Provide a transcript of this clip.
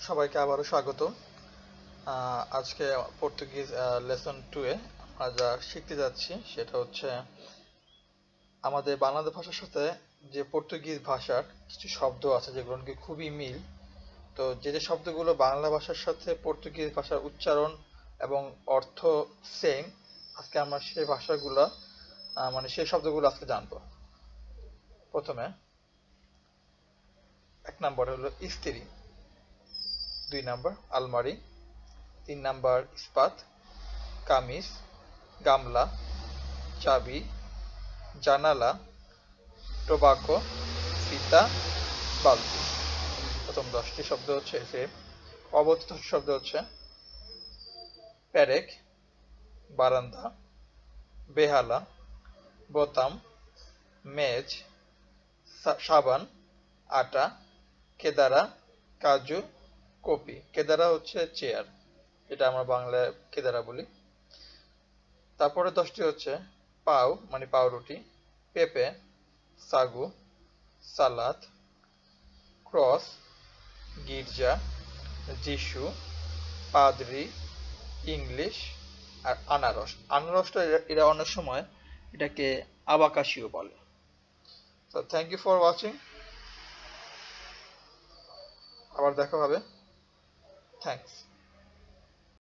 সবাইকে আবারও স্বাগত। আজকে পর্তুগিজ লেসন 2 এ আমরা যা শিখতে যাচ্ছি সেটা হচ্ছে আমাদের বাংলা ভাষার সাথে যে পর্তুগিজ ভাষার কিছু শব্দ আছে যেগুলো নাকি খুবই মিল। তো যে শব্দগুলো বাংলা ভাষার সাথে পর্তুগিজ ভাষার উচ্চারণ এবং অর্থ সেম, আজকে আমরা সেই ভাষাগুলো সেই শব্দগুলো আজকে জানবো। প্রথমে 1 নম্বর হলো স্ত্রী, 2 নম্বর আলমারি, 3 নাম্বার ইস্পাত, কামিজ, গামলা, চাবি, জানালা, টোবাকো, ফিতা, বালতি। প্রথম 10টি শব্দ হচ্ছে সেম। অবর্তিত শব্দ হচ্ছে পেরেক, বারান্দা, বেহালা, বোতাম, মেজ, সাবান, আটা, কেদারা, কাজু, কপি। কেদারা হচ্ছে চেয়ার, এটা আমরা বাংলায় কেদারা বলি। তারপরে 10টি হচ্ছে পাও মানে পাউরুটি, পেঁপে, সাগু, সালাদ, ক্রস, গির্জা, যিশু, পাদ্রি, ইংলিশ আর আনারস। আনারসটা এরা অনেক সময় এটাকে আবাকাশিও বলে। তো থ্যাংক ইউ ফর ওয়াচিং, আবার দেখা হবে। থ্যাংকস।